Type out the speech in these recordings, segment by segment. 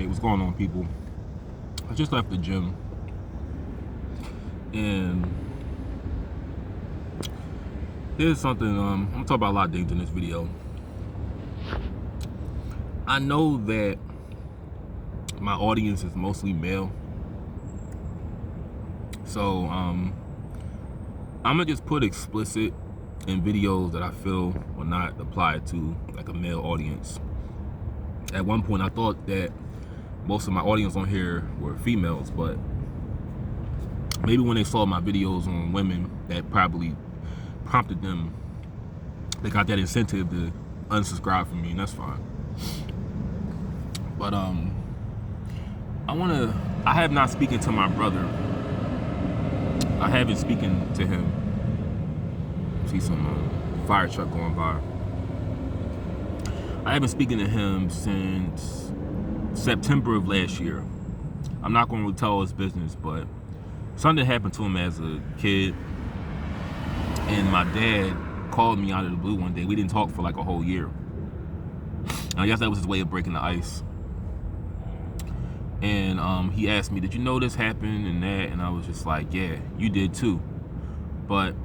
Hey, what's going on, people? I just left the gym, and here's something. I'm gonna talk about a lot of things in this video. I know that my audience is mostly male, so I'm gonna just put explicit in videos that I feel will not apply to like a male audience. At one point, I thought that most of my audience on here were females, but maybe when they saw my videos on women, that probably prompted them. They got that incentive to unsubscribe from me, and that's fine. But I have not spoken to my brother. I haven't spoken to him. See some fire truck going by. I haven't spoken to him since September of last year. I'm not going to tell his business, but something happened to him as a kid, and my dad called me out of the blue one day. We didn't talk for like a whole year. I guess that was his way of breaking the ice. And he asked me, "Did you know this happened and that?" And I was just like, "Yeah, you did too." But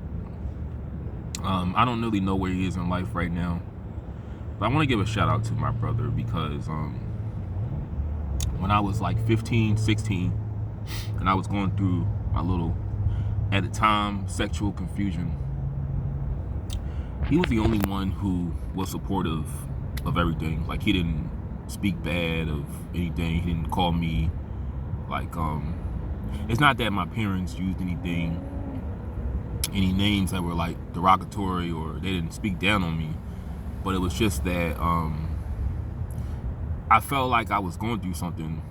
I don't really know where he is in life right now. But I want to give a shout out to my brother because when I was like 15, 16, and I was going through my little, at the time, sexual confusion, he was the only one who was supportive of everything. Like, he didn't speak bad of anything. He didn't call me like it's not that my parents used any names that were like derogatory, or they didn't speak down on me, but it was just that I felt like I was going through something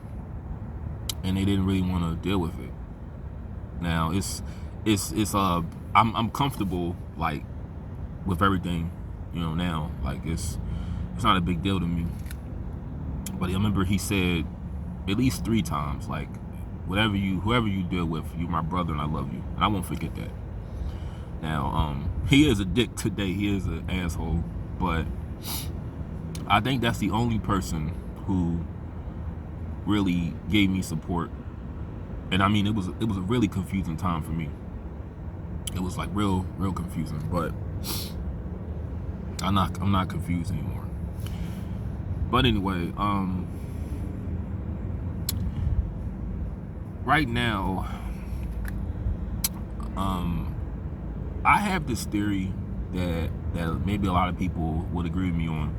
and they didn't really want to deal with it. Now I'm comfortable like with everything, now. Like, it's not a big deal to me. But I remember he said at least 3 times, like, whoever you deal with, you're my brother and I love you. And I won't forget that. Now, he is a dick today. He is an asshole. But I think that's the only person who really gave me support. And I mean, it was a really confusing time for me. It was like real confusing. But I'm not confused anymore. But anyway, right now, I have this theory that maybe a lot of people would agree with me on.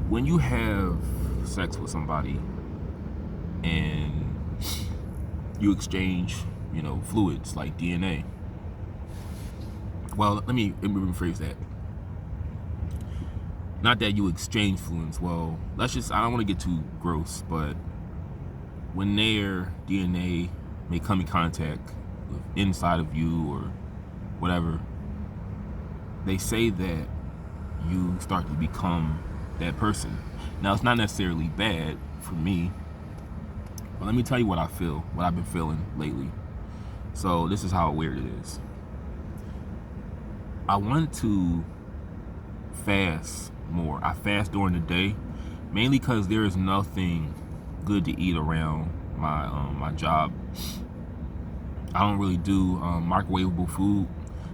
When you have sex with somebody and you exchange, fluids like DNA. Well, let me rephrase that. Not that you exchange fluids. Well, I don't want to get too gross, but when their DNA may come in contact with inside of you or whatever, they say that you start to become that person. Now, it's not necessarily bad for me, but let me tell you what I've been feeling lately. So this is how weird it is. I want to fast more. I fast during the day, mainly because there is nothing good to eat around my job. I don't really do microwavable food.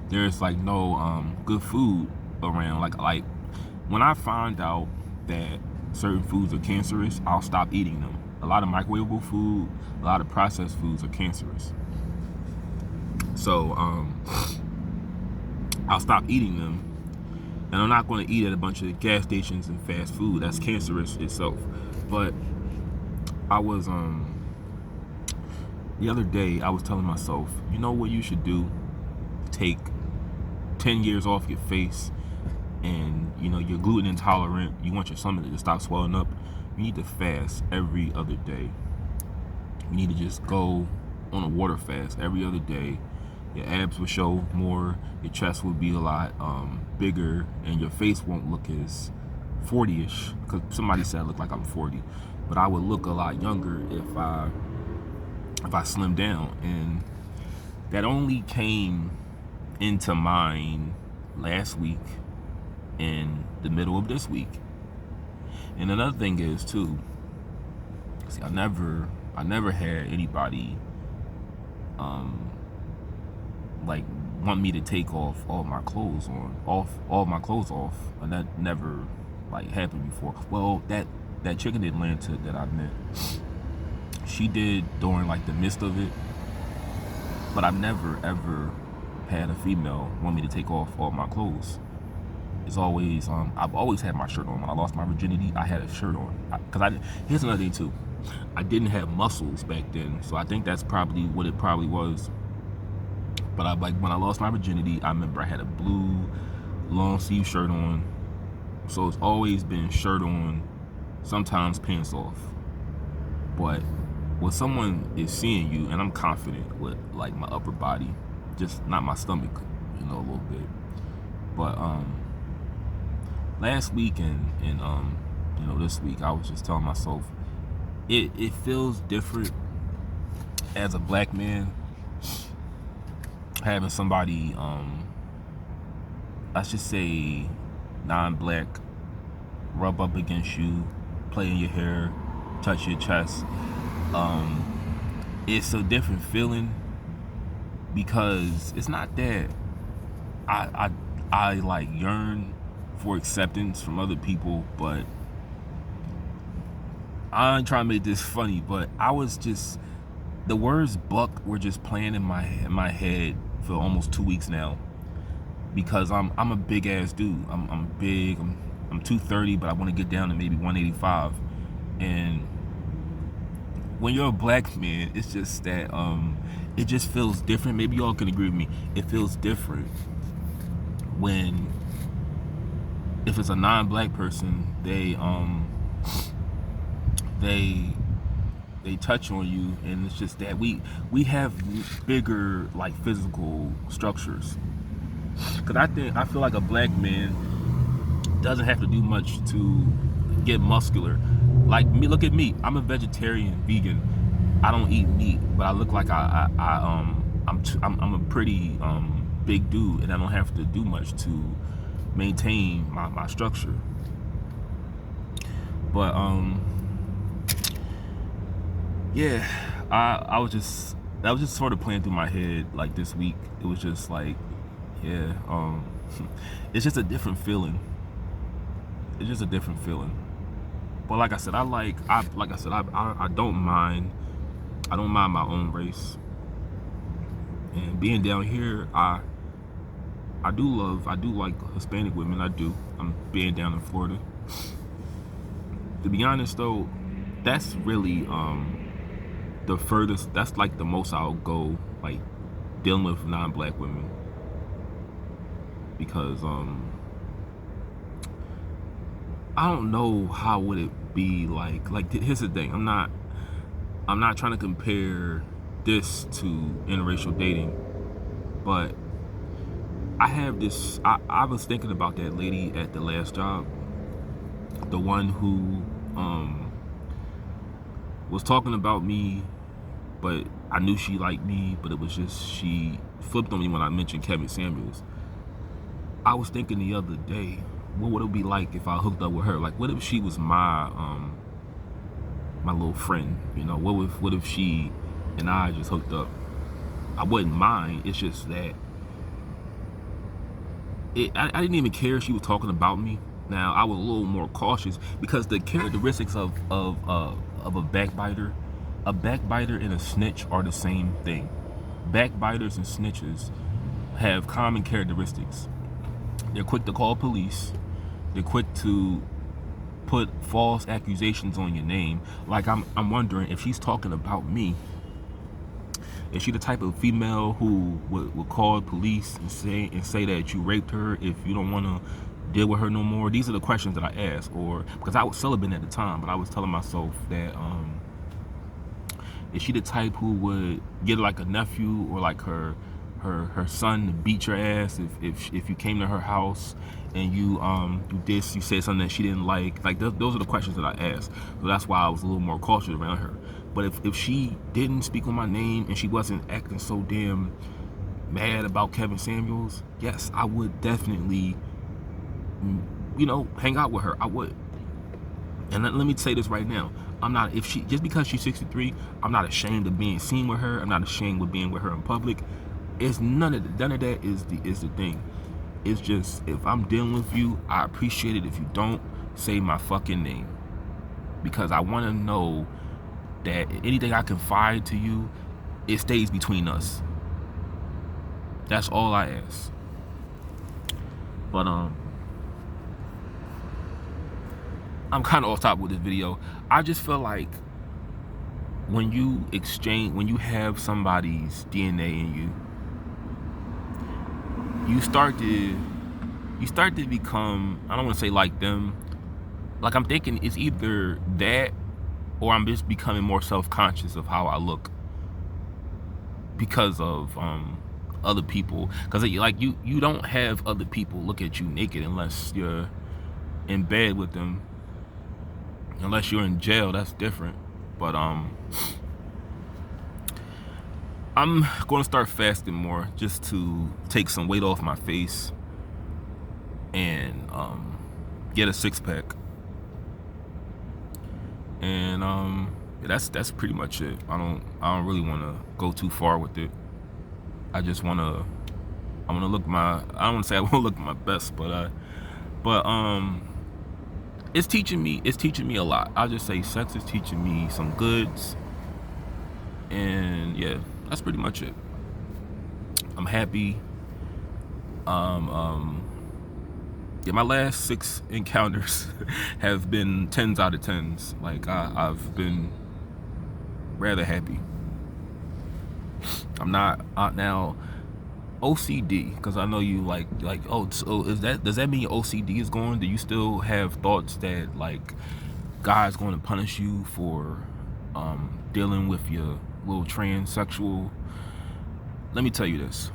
There's like no good food around. Like when I find out that certain foods are cancerous, I'll stop eating them. A lot of microwavable food, a lot of processed foods are cancerous. So I'll stop eating them. And I'm not going to eat at a bunch of gas stations and fast food. That's cancerous itself. But I was the other day I was telling myself, you know what you should do? Take 10 years off your face, and you're gluten intolerant. You want your stomach to stop swelling up. You need to fast every other day. You need to just go on a water fast every other day. Your abs will show more, your chest will be a lot bigger, and your face won't look as 40-ish, because somebody said I look like I'm 40, but I would look a lot younger if I slimmed down. And that only came into mind last week and the middle of this week. And another thing is too, See, I never had anybody like want me to take off all my clothes off, and that never like happened before. Well, that chick in Atlanta that I met, she did during like the midst of it, but I've never ever had a female want me to take off all my clothes. It's always I've always had my shirt on. When I lost my virginity, I had a shirt on. Here's another thing too. I didn't have muscles back then, so I think that's probably what it probably was. But when I lost my virginity, I remember I had a blue long sleeve shirt on. So it's always been shirt on, sometimes pants off. But when someone is seeing you, and I'm confident with like my upper body, just not my stomach, a little bit. But last week and this week, I was just telling myself it feels different as a black man having somebody let's just say non-black rub up against you, play in your hair, touch your chest. It's a different feeling because it's not that I like yearn for acceptance from other people, but I ain't trying to make this funny, but I was just, the words buck were just playing in my head for almost 2 weeks now, because I'm a big ass dude. I'm big. I'm 230, but I want to get down to maybe 185. And when you're a black man, it's just that it just feels different. Maybe y'all can agree with me. It feels different when, if it's a non-black person, they touch on you, and it's just that we have bigger like physical structures. Because I feel like a black man doesn't have to do much to get muscular. Like me, look at me. I'm a vegetarian, vegan. I don't eat meat, but I look like I'm a pretty big dude, and I don't have to do much to maintain my structure. But yeah, I was just, that was just sort of playing through my head like this week. It was just like, yeah, it's just a different feeling. It's just a different feeling. But like I said, I don't mind. I don't mind my own race. And being down here, I do like Hispanic women. I do. I'm being down in Florida. To be honest though, that's really the furthest, that's like the most I'll go, like dealing with non-black women, because I don't know how would it be like here's the thing, I'm not trying to compare this to interracial dating, but I have this, I was thinking about that lady at the last job, the one who was talking about me, but I knew she liked me, but it was just, she flipped on me when I mentioned Kevin Samuels. I was thinking the other day, what would it be like if I hooked up with her? Like, what if she was my my little friend? What if she and I just hooked up? I wouldn't mind. It's just that I didn't even care if she was talking about me. Now, I was a little more cautious because the characteristics of a backbiter and a snitch are the same thing. Backbiters and snitches have common characteristics. They're quick to call police. They're quick to put false accusations on your name. Like, I'm wondering if she's talking about me. Is she the type of female who would call police and say that you raped her if you don't want to deal with her no more? These are the questions that I asked. Or because I was celibate at the time, but I was telling myself that is she the type who would get like a nephew or like her son to beat your ass if you came to her house and you said something that she didn't like those are the questions that I asked. So that's why I was a little more cautious around her. But if she didn't speak on my name and she wasn't acting so damn mad about Kevin Samuels, yes, I would definitely hang out with her. I would. And let me say this right now, I'm not, if she, just because she's 63, I'm not ashamed of being seen with her. I'm not ashamed of being with her in public. It's none of that is the thing. It's just, if I'm dealing with you, I appreciate it. If you don't, say my fucking name. Because I want to know that anything I confide to you, it stays between us. That's all I ask. But I'm kind of off topic with this video. I just feel like when you have somebody's DNA in you, you start to become, I don't want to say like them. Like, I'm thinking it's either that or I'm just becoming more self-conscious of how I look because of other people. Because like you don't have other people look at you naked unless you're in bed with them. Unless you're in jail, that's different. But I'm going to start fasting more just to take some weight off my face and get a six-pack. And yeah, that's pretty much it. I don't really want to go too far with it. I just want to look I don't want to say I want to look my best, but it's teaching me a lot. I'll just say sex is teaching me some goods. And yeah, that's pretty much it. I'm happy. Yeah, my last 6 encounters have been 10s out of 10s. Like, I've been rather happy. I'm not now OCD, because I know you like oh, so does that mean your OCD is gone? Do you still have thoughts that like God's going to punish you for dealing with your little transsexual? Let me tell you this.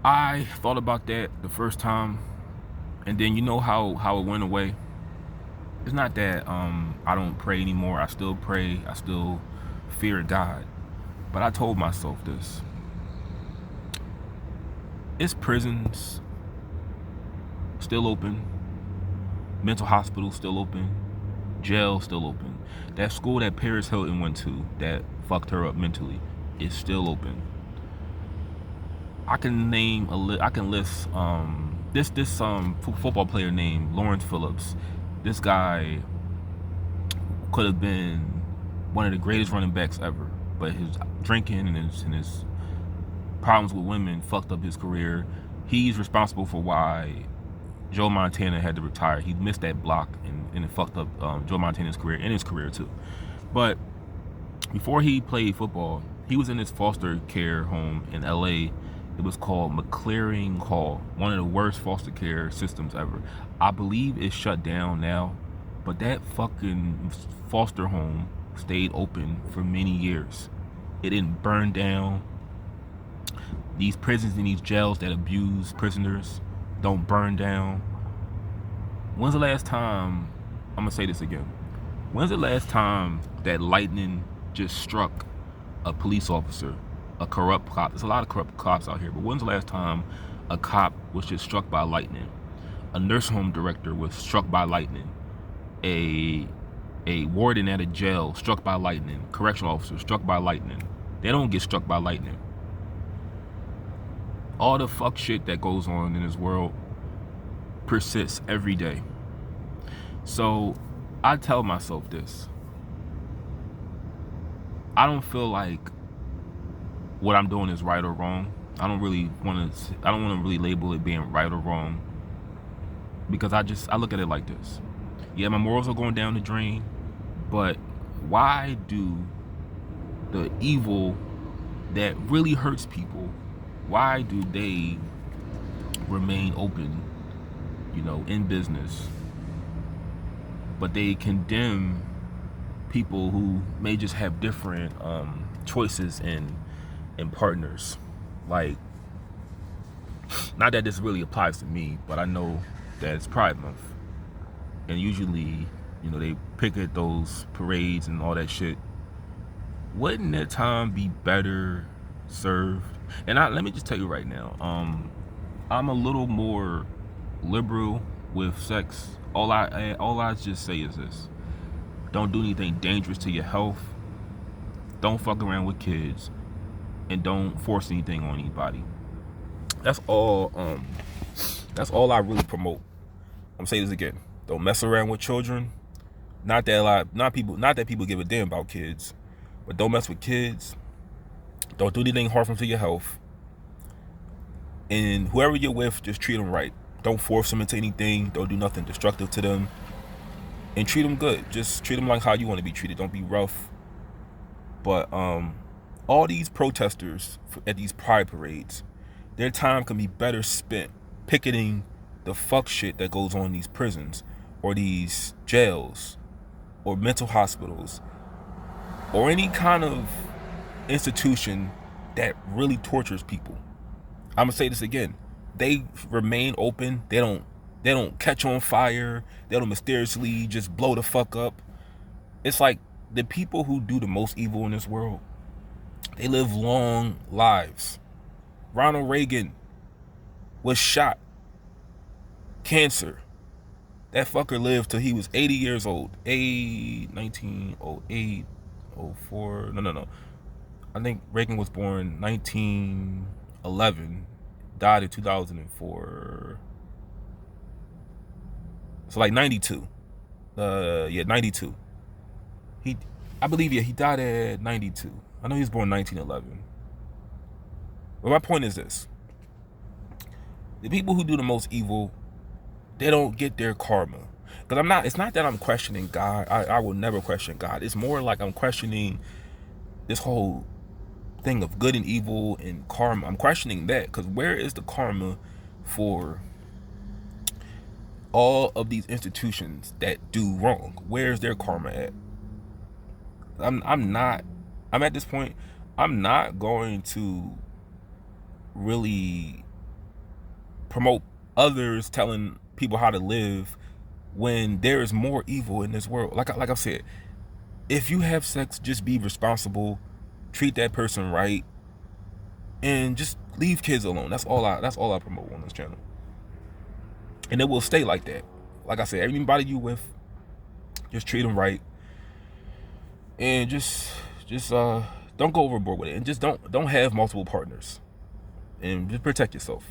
I thought about that the first time, and then you know how it went away. It's not that I don't pray anymore. I still pray. I still fear God. But I told myself this. It's prisons still open. Mental hospitals still open. Jail still open. That school that Paris Hilton went to that fucked her up mentally is still open. I can list this football player named Lawrence Phillips. This guy could have been one of the greatest running backs ever, but his drinking and his problems with women fucked up his career. He's responsible for why Joe Montana had to retire. He missed that block and it fucked up Joe Montana's career and his career too. But before he played football, he was in this foster care home in LA. It was called McClearing Hall, one of the worst foster care systems ever. I believe it's shut down now, but that fucking foster home stayed open for many years. It didn't burn down. These prisons and these jails that abuse prisoners don't burn down. When's the last time, I'm gonna say this again, when's the last time that lightning just struck a police officer, a corrupt cop? There's a lot of corrupt cops out here, but when's the last time a cop was just struck by lightning? A nursing home director was struck by lightning. A warden at a jail struck by lightning. Correctional officer struck by lightning. They don't get struck by lightning. All the fuck shit that goes on in this world persists every day. So I tell myself this. I don't feel like what I'm doing is right or wrong. I don't want to really label it being right or wrong, because I look at it like this. Yeah, my morals are going down the drain, but why do the evil that really hurts people, why do they remain open, in business, but they condemn people who may just have different choices and partners? Like, not that this really applies to me, but I know that it's Pride Month, and usually, they pick at those parades and all that shit. Wouldn't that time be better served? And let me just tell you right now, I'm a little more liberal with sex, all I just say is this: don't do anything dangerous to your health. Don't fuck around with kids, and don't force anything on anybody. That's all. That's all I really promote. I'm gonna say this again: don't mess around with children. Not that people give a damn about kids, but don't mess with kids. Don't do anything harmful to your health. And whoever you're with, just treat them right. Don't force them into anything. Don't do nothing destructive to them. And treat them good. Just treat them like how you want to be treated. Don't be rough. But all these protesters at these pride parades, their time can be better spent picketing the fuck shit that goes on in these prisons or these jails or mental hospitals or any kind of institution that really tortures people. I'm gonna say this again: they remain open. They don't catch on fire. They don't mysteriously just blow the fuck up. It's like the people who do the most evil in this world, they live long lives. Ronald Reagan was shot. Cancer. That fucker lived till he was 80 years old. 1908, 04. No. I think Reagan was born 1911, died in 2004. So like 92. 92. I believe he died at 92. I know he was born 1911. But my point is this: the people who do the most evil, they don't get their karma. Because it's not that I'm questioning God. I will never question God. It's more like I'm questioning this whole thing of good and evil and karma. I'm questioning that, because where is the karma for all of these institutions that do wrong? Where's their karma at? I'm at this point, I'm not going to really promote others telling people how to live when there is more evil in this world. Like I said, if you have sex, just be responsible, treat that person right, and just leave kids alone. That's all I promote on this channel. And it will stay like that. Like I said, everybody you with, just treat them right, and just don't go overboard with it, and just don't have multiple partners, and just protect yourself.